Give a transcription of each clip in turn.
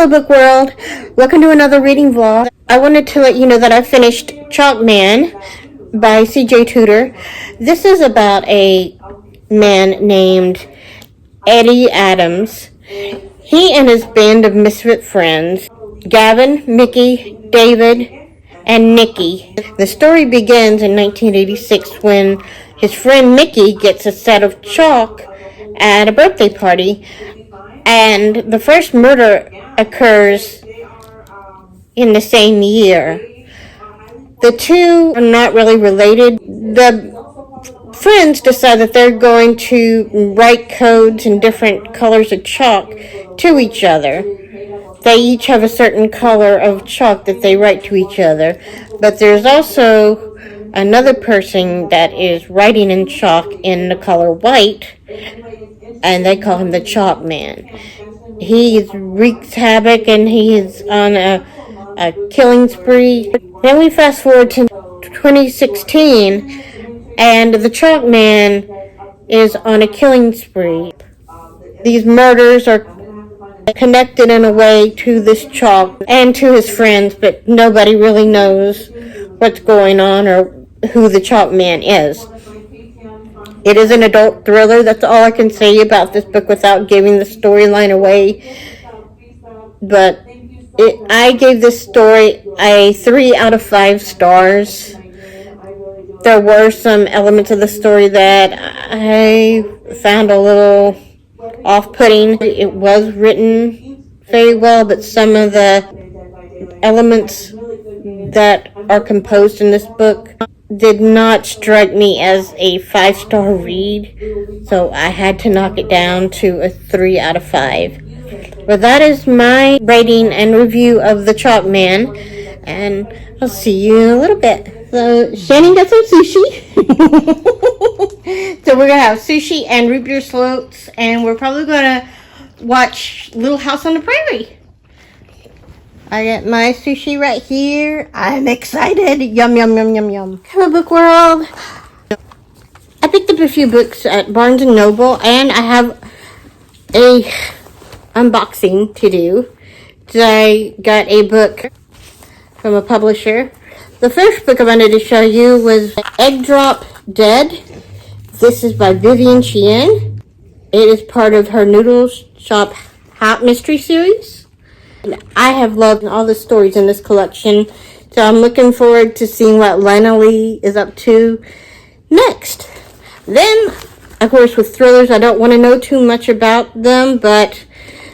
Hello Book World, welcome to another reading vlog. I wanted to let you know that I finished Chalkman by C.J. Tudor. This is about a man named Eddie Adams. He and his band of misfit friends, Gavin, Mickey, David, and Nikki. The story begins in 1986 when his friend Mickey gets a set of chalk at a birthday party, and the first murder occurs in the same year. The two are not really related. The friends decide that they're going to write codes in different colors of chalk to each other. They each have a certain color of chalk that they write to each other. But there's also another person that is writing in chalk in the color white, and they call him the Chalk Man. He wreaks havoc and he's on a killing spree. Then we fast forward to 2016, and the Chalk Man is on a killing spree. These murders are connected in a way to this chalk and to his friends, but nobody really knows what's going on or who the Chalk Man is. It is an adult thriller. That's all I can say about this book without giving the storyline away. But I gave this story a 3 out of 5 stars. There were some elements of the story that I found a little off-putting. It was written very well, but some of the elements that are composed in this book did not strike me as a 5-star read, so I had to knock it down to a 3 out of 5. But that is my rating and review of The Chalk Man, and I'll see you in a little bit. So Shannon got some sushi. So we're gonna have sushi and root beer floats, and we're probably gonna watch Little House on the Prairie. I got my sushi right here. I'm excited. Yum, yum, yum, yum, yum. Hello, Book World. I picked up a few books at Barnes & Noble, and I have a unboxing to do. So I got a book from a publisher. The first book I wanted to show you was Egg Drop Dead. This is by Vivian Chien. It is part of her Noodle Shop Hot Mystery series. I have loved all the stories in this collection, so I'm looking forward to seeing what Lena Lee is up to next. Then, of course, with thrillers, I don't want to know too much about them, but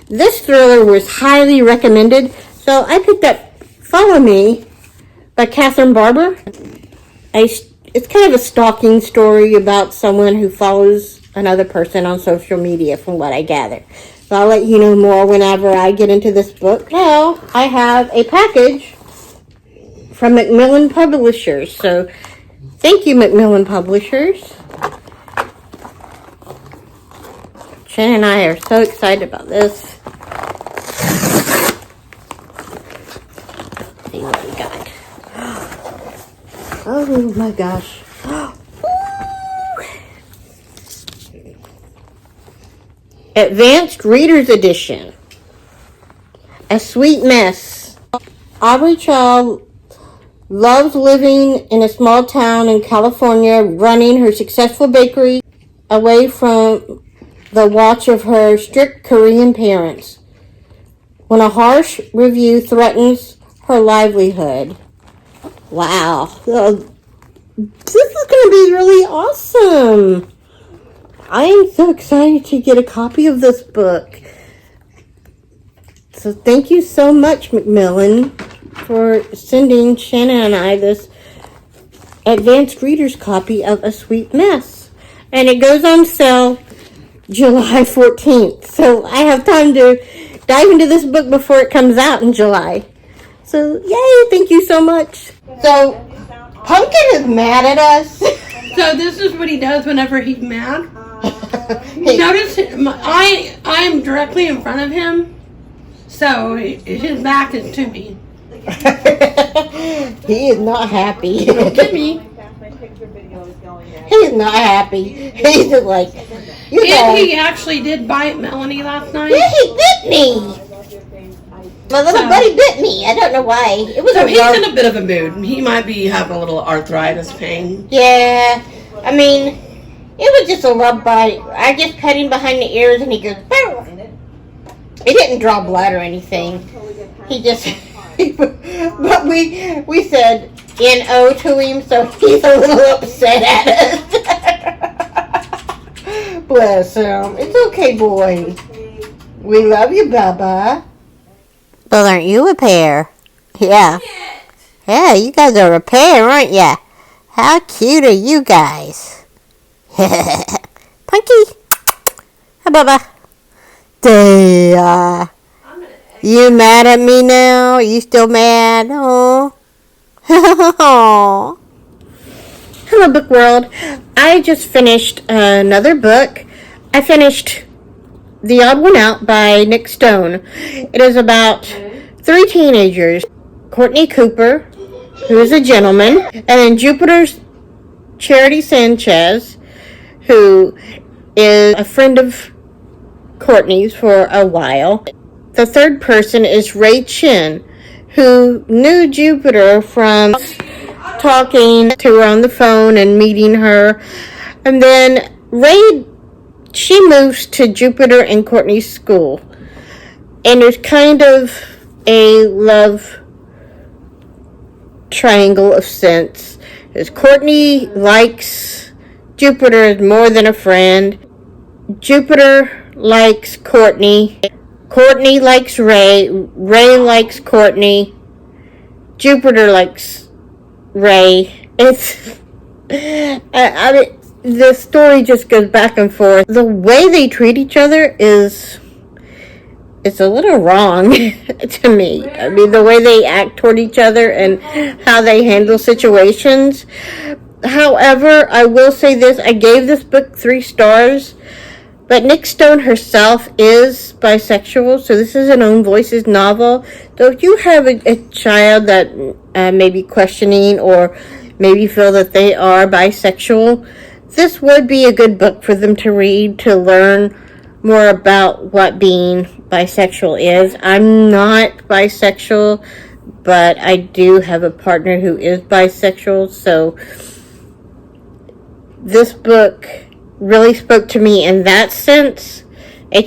this thriller was highly recommended, so I picked up Follow Me by Catherine Barber. It's kind of a stalking story about someone who follows another person on social media, from what I gather. So I'll let you know more whenever I get into this book. Now, I have a package from Macmillan Publishers. So, thank you, Macmillan Publishers. Jen and I are so excited about this. Let's see what we got. Oh my gosh. Advanced Reader's Edition. A Sweet Mess. Aubrey Child loves living in a small town in California, running her successful bakery away from the watch of her strict Korean parents, when a harsh review threatens her livelihood. Wow. This is going to be really awesome. I am so excited to get a copy of this book. So thank you so much, Macmillan, for sending Shannon and I this advanced reader's copy of A Sweet Mess. And it goes on sale July 14th. So I have time to dive into this book before it comes out in July. So yay, thank you so much. So Pumpkin is mad at us. So this is what he does whenever he's mad. Hey. Notice I'm directly in front of him, so his back is to me. He is not happy. Look at me. He is not happy. He's just like, you know. And he actually did bite Melanie last night. Yeah, he bit me. My little So- buddy bit me. I don't know why. It was So a he's rough. in a bit of a mood. He might be having a little arthritis pain. Yeah, I mean, it was just a rough bite. I just pet him behind the ears and he goes, "Bow." He didn't draw blood or anything. He just, but we said N-O to him, so he's a little upset at us. Bless him. It's okay, boy. We love you, Bubba. Well, aren't you a pair? Yeah. Yeah, you guys are a pair, aren't ya? How cute are you guys? Punky. Hi, Bubba. There. You mad at me now? You still mad? Oh. Hello, Book World. I just finished another book. I finished The Odd One Out by Nick Stone. It is about 3 teenagers. Courtney Cooper, who is a gentleman, and then Jupiter's Charity Sanchez, who is a friend of Courtney's for a while. The third person is Ray Chin, who knew Jupiter from talking to her on the phone and meeting her. And then she moves to Jupiter and Courtney's school. And there's kind of a love triangle of sense. As Courtney likes Jupiter as more than a friend. Jupiter likes Courtney. Courtney likes Ray. Ray likes Courtney. Jupiter likes Ray. It's the story just goes back and forth. The way they treat each other it's a little wrong to me. I mean, the way they act toward each other and how they handle situations. However, I will say this. I gave this book 3 stars. But Nick Stone herself is bisexual, so this is an Own Voices novel. So if you have a child that may be questioning or maybe feel that they are bisexual, this would be a good book for them to read to learn more about what being bisexual is. I'm not bisexual, but I do have a partner who is bisexual, so this book really spoke to me in that sense. I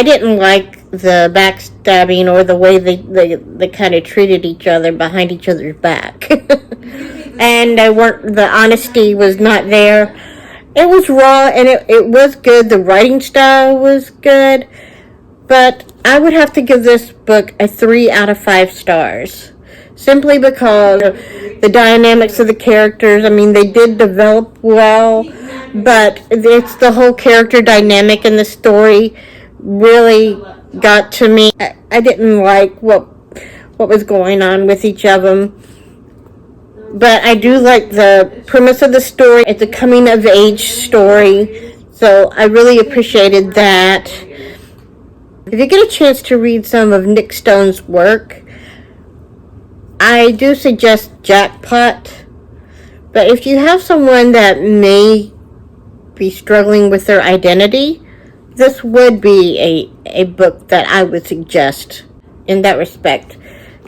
didn't like the backstabbing or the way they kind of treated each other behind each other's back. And the honesty was not there. It was raw and it was good. The writing style was good. But I would have to give this book a 3 out of 5 stars. Simply because the dynamics of the characters, I mean, they did develop well, but it's the whole character dynamic in the story really got to me. I didn't like what was going on with each of them. But I do like the premise of the story. It's a coming of age story, so I really appreciated that. If you get a chance to read some of Nick Stone's work, I do suggest Jackpot. But if you have someone that may be struggling with their identity, this would be a book that I would suggest in that respect.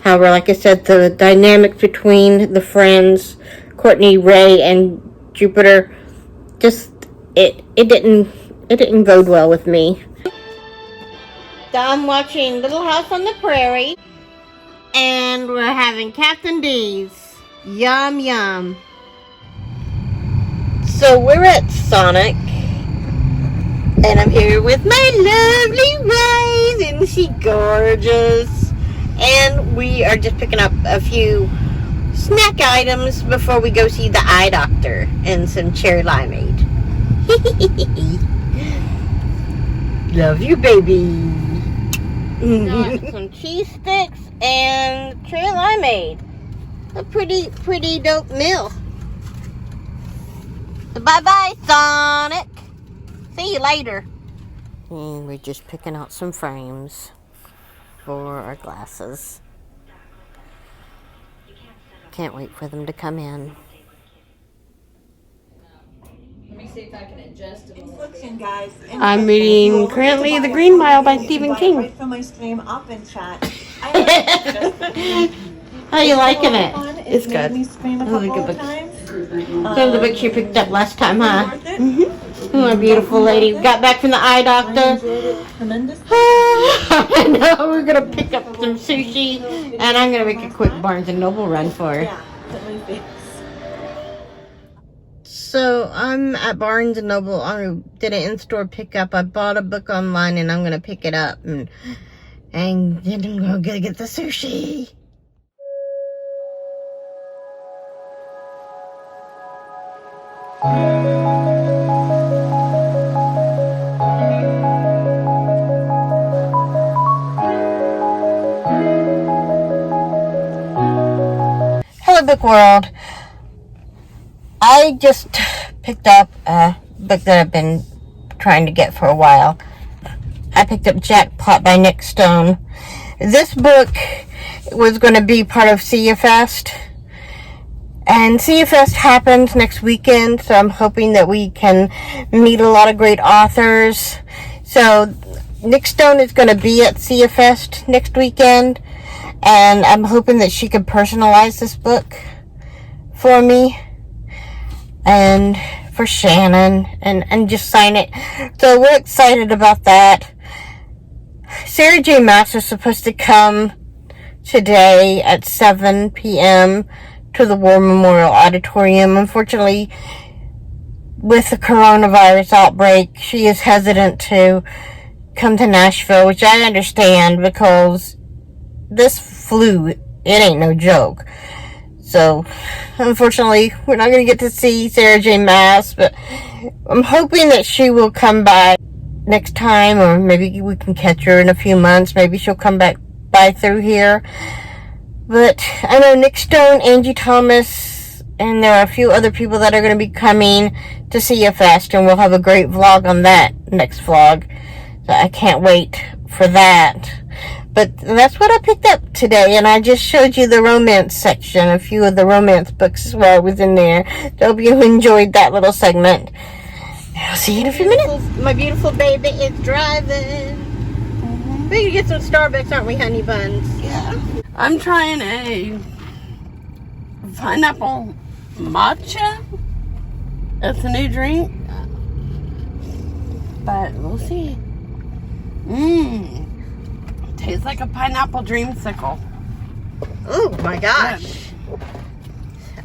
However, like I said, the dynamic between the friends, Courtney, Ray, and Jupiter, just it didn't bode well with me. I'm watching Little House on the Prairie, and we're having Captain D's. Yum yum. So we're at Sonic, and I'm here with my lovely Ray, and she's gorgeous. And we are just picking up a few snack items before we go see the eye doctor and some cherry limeade. Love you, baby. Got some cheese sticks and cherry limeade. A pretty dope meal. Bye-bye, Sonic. See you later. And we're just picking out some frames for our glasses. Can't wait for them to come in. Let me see if I can adjust it a little bit. I'm reading currently The Green Mile by Stephen King. Right from my stream up in chat. How you liking it? It's good. Those are good books. Those are the books you picked up last time, huh? Oh, a beautiful lady. Got back from the eye doctor. I know, we're going to pick up some sushi, and I'm going to make a quick Barnes & Noble run for her. So I'm at Barnes & Noble. I did an in-store pickup. I bought a book online, and I'm going to pick it up, and then I'm going to get the sushi. Hello, Book World. I just picked up a book that I've been trying to get for a while. I picked up Jackpot by Nick Stone. This book was going to be part of CFest. And CFest happens next weekend, so I'm hoping that we can meet a lot of great authors. So Nick Stone is going to be at CFest next weekend, and I'm hoping that she could personalize this book for me and for Shannon and just sign it. So we're excited about that. Sarah J. Maas is supposed to come today at 7 p.m. to the War Memorial Auditorium. Unfortunately, with the coronavirus outbreak, she is hesitant to come to Nashville, which I understand because this flu, it ain't no joke. So, unfortunately, we're not going to get to see Sarah J. Maas, but I'm hoping that she will come by next time, or maybe we can catch her in a few months. Maybe she'll come back by through here. But I know Nick Stone, Angie Thomas, and there are a few other people that are going to be coming to CFest, and we'll have a great vlog on that next vlog. So I can't wait for that. But that's what I picked up today, and I just showed you the romance section, a few of the romance books while I was in there. So I hope you enjoyed that little segment. I'll see you in a few minutes. My beautiful baby is driving. We can get some Starbucks, aren't we, honey buns? Yeah. I'm trying a pineapple matcha. It's a new drink. But we'll see. Tastes like a pineapple dreamsicle. Oh my gosh.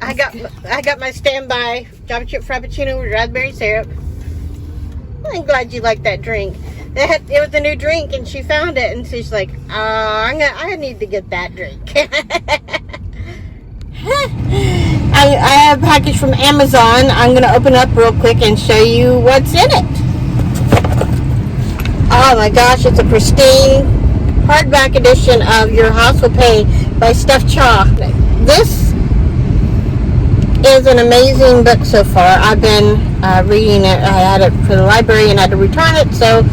I got my standby Java Chip Frappuccino with raspberry syrup. I'm glad you like that drink. It was a new drink, and she found it, and she's like, I need to get that drink. I have a package from Amazon. I'm going to open up real quick and show you what's in it. Oh my gosh, it's a pristine hardback edition of Your House Will Pay by Steph Cha. This is an amazing book so far. I've been reading it. I had it for the library and had to return it, so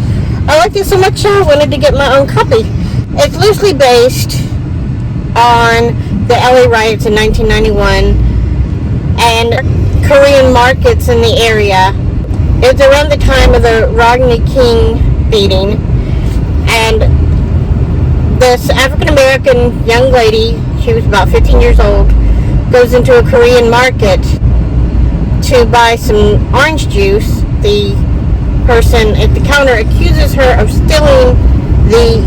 I liked it so much I wanted to get my own copy. It's loosely based on the LA riots in 1991 and Korean markets in the area. It was around the time of the Rodney King beating, and this African-American young lady, she was about 15 years old, goes into a Korean market to buy some orange juice. The person at the counter accuses her of stealing the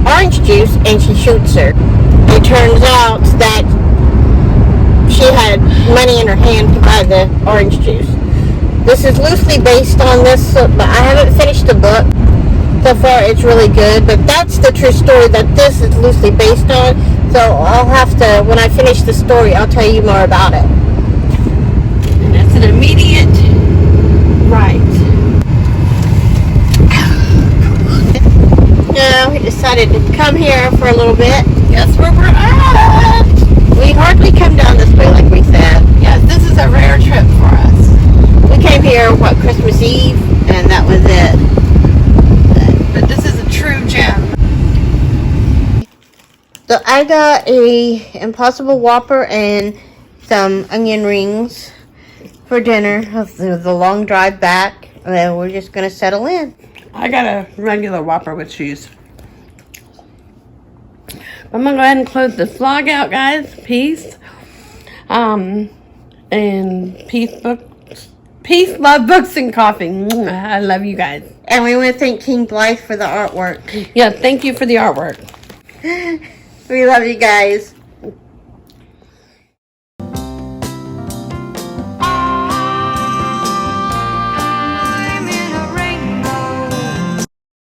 orange juice, and she shoots her. It turns out that she had money in her hand to buy the orange juice. This is loosely based on this, but I haven't finished the book. So far, it's really good, but that's the true story that this is loosely based on. So I'll have to, when I finish the story, I'll tell you more about it. And it's an immediate right. Now, we decided to come here for a little bit. Guess where we're at? We hardly come down this way, like we said. Yes, this is a rare trip for us. We came here, Christmas Eve, and that was it. But this is a true gem. So I got a Impossible Whopper and some onion rings for dinner. The long drive back, and we're just gonna settle in. I got a regular Whopper with cheese. I'm gonna go ahead and close this vlog out, guys. Peace. And peace, love, books, and coffee. I love you guys. And we want to thank King Blythe for the artwork. Yeah, thank you for the artwork. We love you guys.